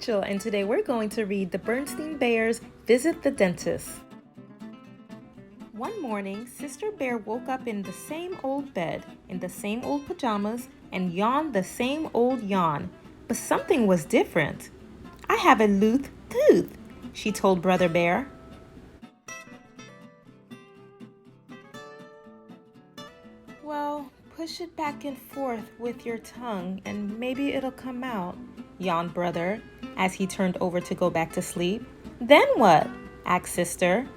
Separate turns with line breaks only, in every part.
Angel, and today we're going to read the Bernstein Bears Visit the Dentist. One morning, Sister Bear woke up in the same old bed, in the same old pajamas, and yawned the same old yawn. But something was different. "I have a loose tooth," she told Brother Bear. "Well, push it back and forth with your tongue and maybe it'll come out," yawned Brother as he turned over to go back to sleep. "Then what?" asked Sister.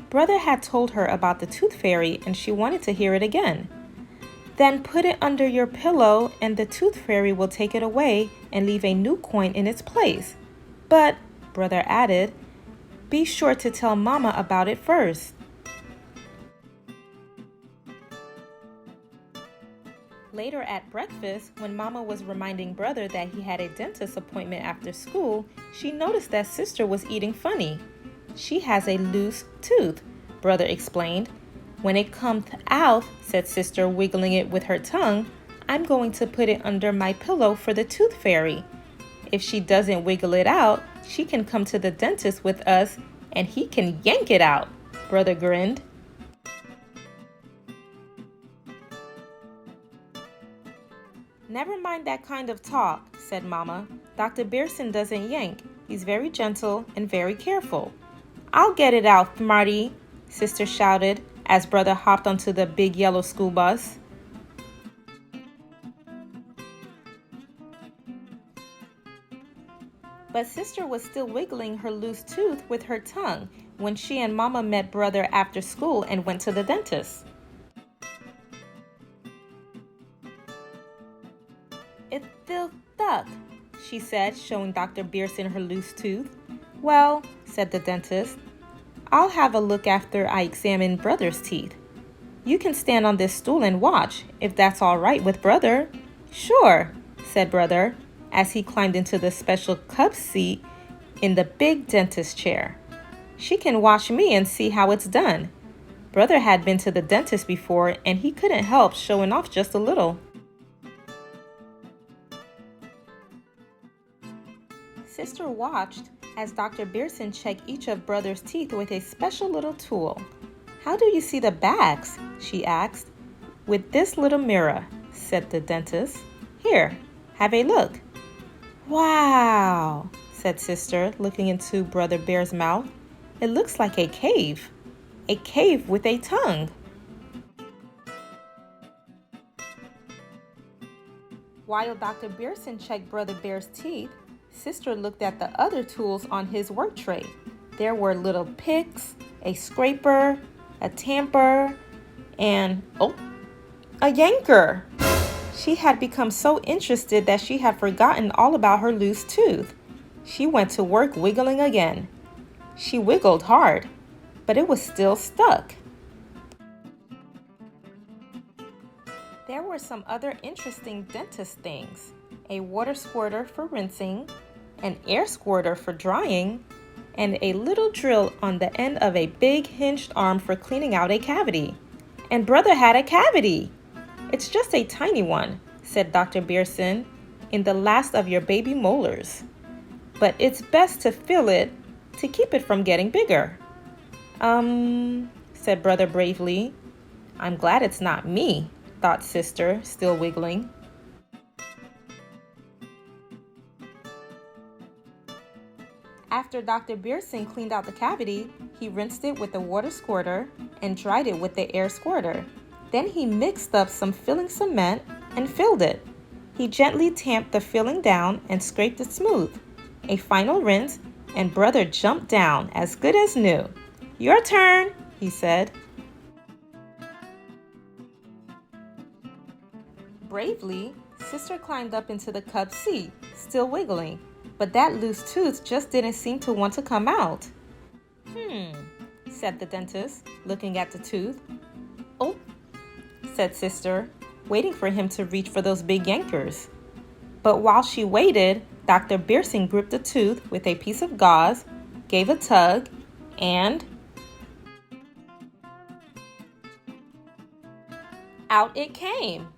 Brother had told her about the tooth fairy and she wanted to hear it again. "Then put it under your pillow and the tooth fairy will take it away and leave a new coin in its place. But," Brother added, "be sure to tell Mama about it first." Later at breakfast, when Mama was reminding Brother that he had a dentist appointment after school, she noticed that Sister was eating funny. "She has a loose tooth," Brother explained. "When it comes out," said Sister, wiggling it with her tongue, "I'm going to put it under my pillow for the tooth fairy. If she doesn't wiggle it out, she can come to the dentist with us and he can yank it out." Brother grinned. "Never mind that kind of talk," said Mama. "Dr. Bernstein doesn't yank. He's very gentle and very careful." "I'll get it out, Smarty," Sister shouted as Brother hopped onto the big yellow school bus. But Sister was still wiggling her loose tooth with her tongue when she and Mama met Brother after school and went to the dentist. "It's still stuck," she said, showing Dr. Bernstein her loose tooth. "Well," said the dentist, "I'll have a look after I examine Brother's teeth. You can stand on this stool and watch, if that's all right with Brother." "Sure," said Brother, as he climbed into the special cup seat in the big dentist chair. "She can watch me and see how it's done." Brother had been to the dentist before, and he couldn't help showing off just a little. Sister watched as Dr. Bernstein checked each of Brother's teeth with a special little tool. "How do you see the backs?" she asked. "With this little mirror," said the dentist. "Here, have a look." "Wow," said Sister, looking into Brother Bear's mouth. "It looks like a cave with a tongue." While Dr. Bernstein checked Brother Bear's teeth, Sister looked at the other tools on his work tray. There were little picks, a scraper, a tamper, and, a yanker. She had become so interested that she had forgotten all about her loose tooth. She went to work wiggling again. She wiggled hard, but it was still stuck. There were some other interesting dentist things. A water squirter for rinsing, an air squirter for drying, and a little drill on the end of a big hinged arm for cleaning out a cavity. And Brother had a cavity. "It's just a tiny one," said Dr. Bernstein, "in the last of your baby molars. But it's best to fill it to keep it from getting bigger." Said Brother bravely. "I'm glad it's not me," thought Sister, still wiggling. After Dr. Bernstein cleaned out the cavity, he rinsed it with the water squirter and dried it with the air squirter. Then he mixed up some filling cement and filled it. He gently tamped the filling down and scraped it smooth. A final rinse, and Brother jumped down as good as new. "Your turn," he said. Bravely, Sister climbed up into the cup seat, still wiggling. But that loose tooth just didn't seem to want to come out. Said the dentist, looking at the tooth. "Oh," said Sister, waiting for him to reach for those big yankers. But while she waited, Dr. Bernstein gripped the tooth with a piece of gauze, gave a tug, and out it came.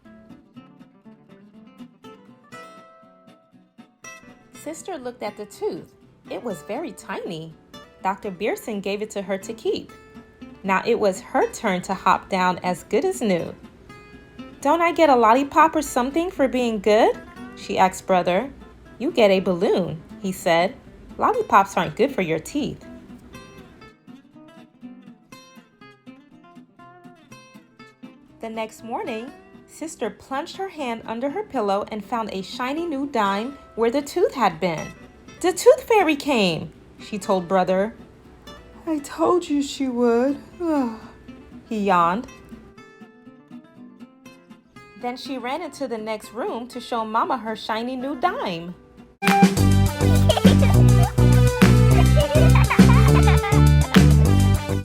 sister looked at the tooth. It was very tiny. Dr. Bierson gave it to her to keep. Now it was her turn to hop down as good as new. "Don't I get a lollipop or something for being good?" she asked Brother. "You get a balloon," he said. "Lollipops aren't good for your teeth." The next morning, Sister plunged her hand under her pillow and found a shiny new dime where the tooth had been. "The tooth fairy came," she told Brother. "I told you she would," he yawned. Then she ran into the next room to show Mama her shiny new dime.